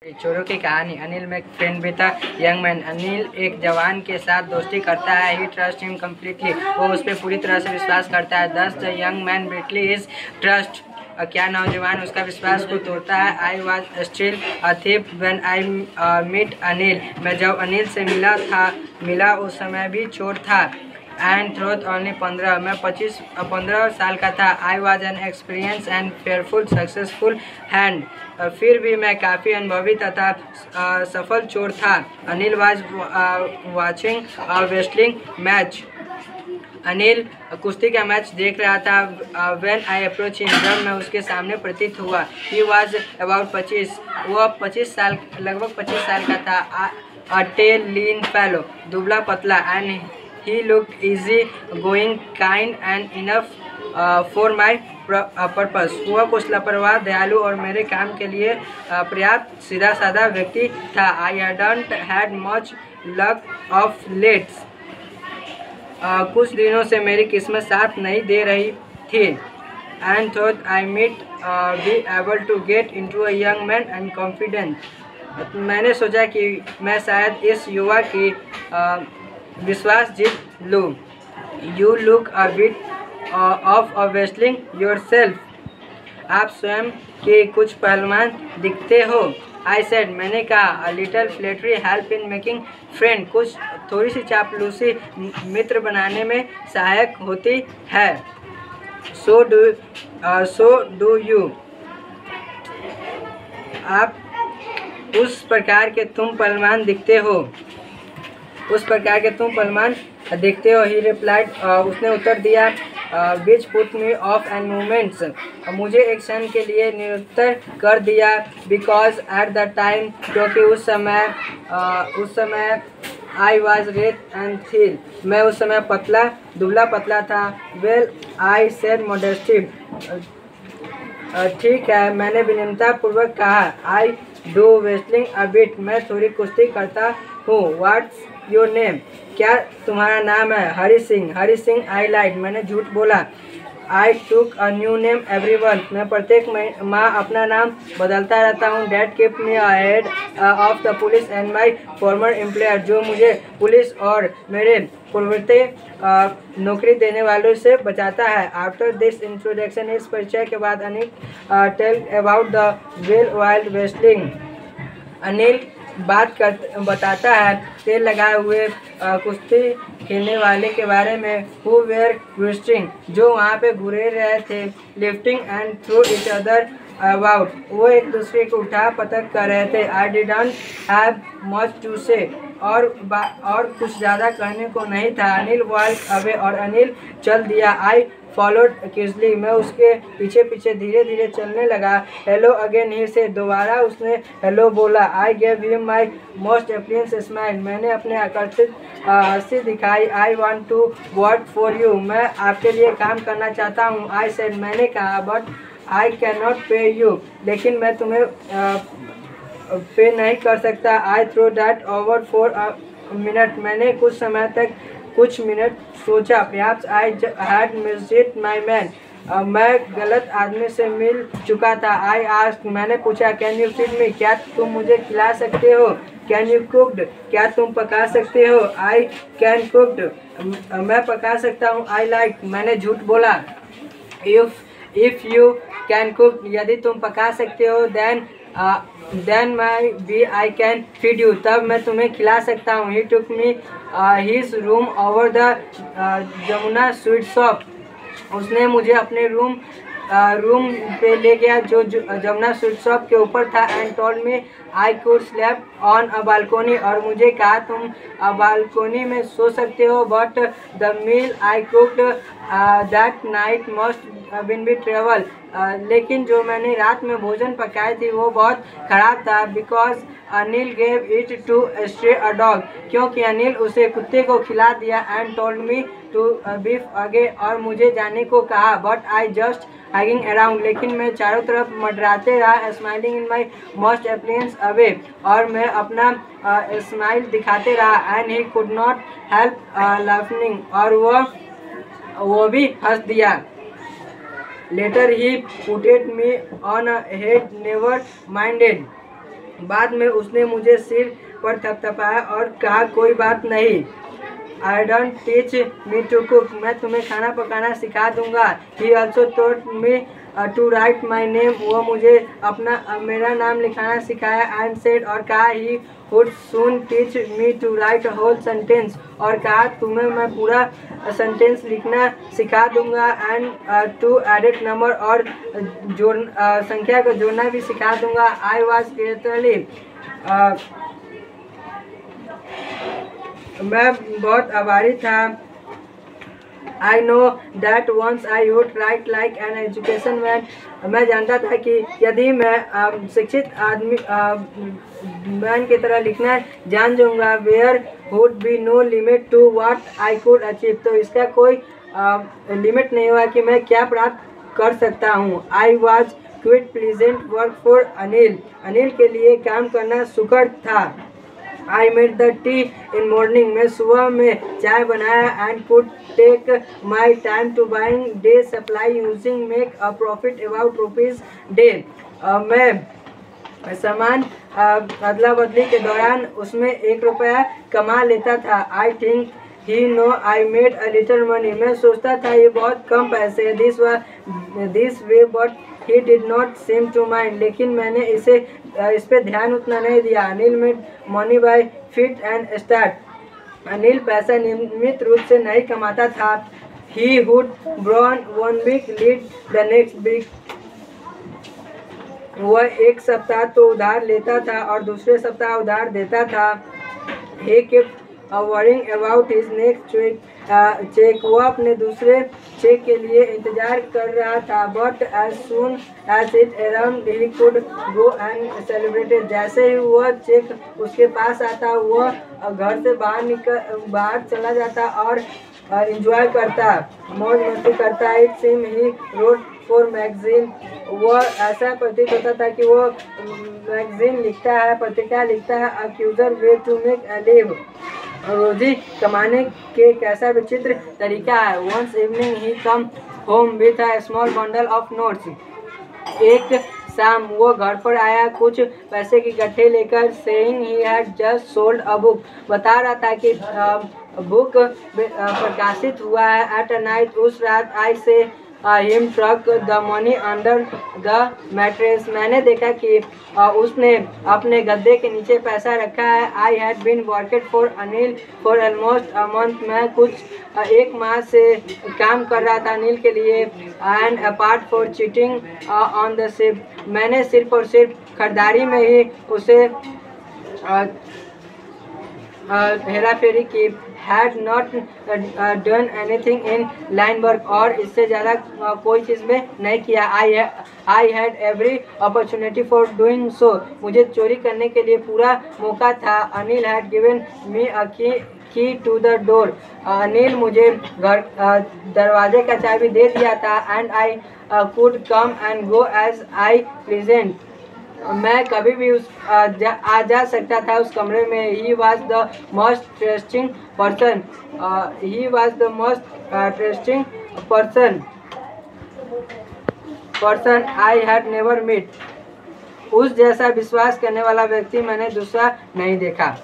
चोरों की कहानी। अनिल में एक फ्रेंड भी था, यंग मैन। अनिल एक जवान के साथ दोस्ती करता है। ही ट्रस्ट हिम कम्प्लीटली। वो उस पर पूरी तरह से विश्वास करता है। Does the young man betray his trust. क्या नौजवान उसका विश्वास को तोड़ता है। I was still a thief when I meet Anil. मैं जब अनिल से मिला उस समय भी चोर था। एंड थ्रोथ ओनली 15। मैं 15 साल का था। I was an experience and fairly successful hand. फिर भी मैं काफ़ी अनुभवी तथा सफल चोर था। Anil was watching wrestling match. Anil कुश्ती का मैच देख रहा था। व्हेन आई अप्रोच हिम, जब मैं उसके सामने प्रतीत हुआ। He was about 25। वो 25 साल, लगभग 25 साल का था। अ टेल लीन फेलो, दुबला पतला। And he looked easy going, kind and enough for my purpose. वह कुछ लापरवाह, दयालु और मेरे काम के लिए पर्याप्त सीधा साधा व्यक्ति था। I don't had much luck of let's. कुछ दिनों से मेरी किस्मत साथ नहीं दे रही थी। And thought I might be able to get into a young man and confident. मैंने सोचा कि मैं शायद इस युवा की विश्वास जीत लूँ। You look a bit of a wrestling yourself. आप स्वयं के कुछ पहलवान दिखते हो। आई सेड, मैंने कहा। A little flattery help in making friend. कुछ थोड़ी सी चापलूसी मित्र बनाने में सहायक होती है। So do you. आप उस प्रकार के तुम पहलवान दिखते हो। ही रिप्लाइड। उसने उत्तर दिया, which put me of and movements. मुझे एक क्षण के लिए निरुत्तर कर दिया। बिकॉज एट द टाइम, क्योंकि उस समय I was red and thin. मैं उस समय दुबला पतला था। Well, I said modesty. ठीक है, मैंने विनम्रतापूर्वक कहा। I do wrestling a bit. मैं थोड़ी कुश्ती करता हूँ। What's your name. क्या तुम्हारा नाम है? हरी सिंह। आई लाइड। मैंने झूठ बोला। I took a new name every month. मैं प्रत्येक माह अपना नाम बदलता रहता हूँ। That keep me ahead of the police and my former employer. जो मुझे पुलिस और मेरे पूर्ववर्ती नौकरी देने वालों से बचाता है। आफ्टर दिस इंट्रोडक्शन, इस परिचय के बाद Anil tell about the well wild wrestling. Anil बताता है तेल लगाए हुए कुश्ती खेलने वाले के बारे में। हु वेयर रेसलिंग, जो वहाँ पे घूरे रहे थे। Lifting and through each other about, वो एक दूसरे को उठा पटक कर रहे थे। I didn't have much to say, और कुछ ज़्यादा कहने को नहीं था। अनिल वॉक अवे, और अनिल चल दिया। I followed quickly. मैं उसके पीछे पीछे धीरे धीरे चलने लगा। हेलो अगेन, ही से, दोबारा उसने हेलो बोला। I gave him my most appliance smile. मैंने अपने आकर्षित हंसी दिखाई। I want to work for you. मैं आपके लिए काम करना चाहता हूँ। आई सेड, मैंने कहा। But I can not pay you, लेकिन मैं तुम्हें पे नहीं कर सकता। I throw that over for a minute. मैंने कुछ मिनट सोचा। Perhaps I had missed my man. मैं गलत आदमी से मिल चुका था। आई आस्क्ड, मैंने पूछा। कैन यू फीड मी, क्या तुम मुझे खिला सकते हो। कैन यू कुक्ड, क्या तुम पका सकते हो। आई कैन कुक्ड, मैं पका सकता हूँ। आई लाइक, मैंने झूठ बोला। इफ़ यू कैन कुक, यदि तुम पका सकते हो। Then maybe I can feed you, तब मैं तुम्हें खिला सकता हूँ। He took me his room over the Jamuna sweet shop. उसने मुझे अपने रूम पे ले गया जो जमुना स्वीट शॉप के ऊपर था। And told me I could slap on a balcony, और मुझे कहा तुम बालकोनी में सो सकते हो। But the meal I cooked that night must been be travel, लेकिन जो मैंने रात में भोजन पकाई थी वो बहुत ख़राब था। Because Anil gave it to stray a dog, क्योंकि अनिल उसे कुत्ते को खिला दिया। And told me to beef again, और मुझे जाने को कहा। But I just hanging around, लेकिन मैं चारों तरफ मंडराते रहा। Smiling in my most appliance away, और मैं अपना स्माइल दिखाते रहा। And he could not help laughing, और वो भी हंस दिया। Later he puted me on a head, never minded. बाद में उसने मुझे सिर पर थपथपाया और कहा, कोई बात नहीं, I don't teach me to cook. मैं तुम्हें खाना पकाना सिखा दूंगा। He also taught me to write my name. वो मुझे मेरा नाम लिखाना सिखाया and said और कहा he would soon teach me to write a whole sentence. और कहा तुम्हें मैं पूरा सेंटेंस लिखना सिखा दूंगा and to added number और संख्या को जोड़ना भी सिखा दूंगा। I was literally मैं बहुत आभारी था। I know that once I would write like an education man. मैं जानता था कि यदि मैं शिक्षित आदमी मैन की तरह लिखना जान जाऊंगा, where would be no limit to what I could achieve. तो इसका कोई लिमिट नहीं हुआ कि मैं क्या प्राप्त कर सकता हूँ। I was quite pleasant work for Anil. Anil के लिए काम करना सुखद था। I made the tea in morning. मैं सुबह में चाय बनाया and could take my time to buying day supply using make a profit about rupees day. मैं सामान अदला बदली के दौरान उसमें 1 रुपया कमा लेता था। I think he know I made a little money. मैं सोचता था ये बहुत कम पैसे this way but he did not seem to mind. लेकिन मैंने इस पे ध्यान उतना नहीं दिया। Anil made money by fit and start. Anil पैसा नियमित रूप से नहीं कमाता था। He would borrow one week lead the next week. वह एक सप्ताह तो उधार लेता था और दूसरे सप्ताह उधार देता था। He kept worrying about his next check. वो अपने दूसरे चेक के लिए इंतजार कर रहा था। But as soon as it arrived he could go and celebrate it. जैसे ही वह चेक उसके पास आता वह घर से बाहर चला जाता और इंजॉय करता, मौज मस्ती करता। It seemed he wrote for magazine. वह ऐसा प्रतीत होता था कि वो मैगजीन लिखता है, पत्रिका लिखता है। Accuser way to make a live. रोजी कमाने के कैसा विचित्र तरीका है। Once evening he come home with a small bundle of notes. एक शाम वो घर पर आया कुछ पैसे की गट्ठे लेकर। saying he had just sold a book. बता रहा था कि बुक प्रकाशित हुआ है। at a night उस रात I say him tuck the money under the mattress. मैंने देखा कि उसने अपने गद्दे के नीचे पैसा रखा है। I had been working for Anil for almost a month. मैं कुछ 1 माह से काम कर रहा था अनिल के लिए। and apart for cheating on the ship. मैंने सिर्फ और सिर्फ खरीदारी में ही उसे हेरा फेरी की। had not done anything in line work. और इससे ज़्यादा कोई चीज़ में नहीं किया। I had every opportunity for doing so. मुझे चोरी करने के लिए पूरा मौका था। Anil had given me a key to the door. Anil मुझे दरवाजे का चाबी दे दिया था। and I could come and go as I pleased. मैं कभी भी आ जा सकता था उस कमरे में। He was the most interesting person. He was the most interesting person I had never met. उस जैसा विश्वास करने वाला व्यक्ति मैंने दूसरा नहीं देखा।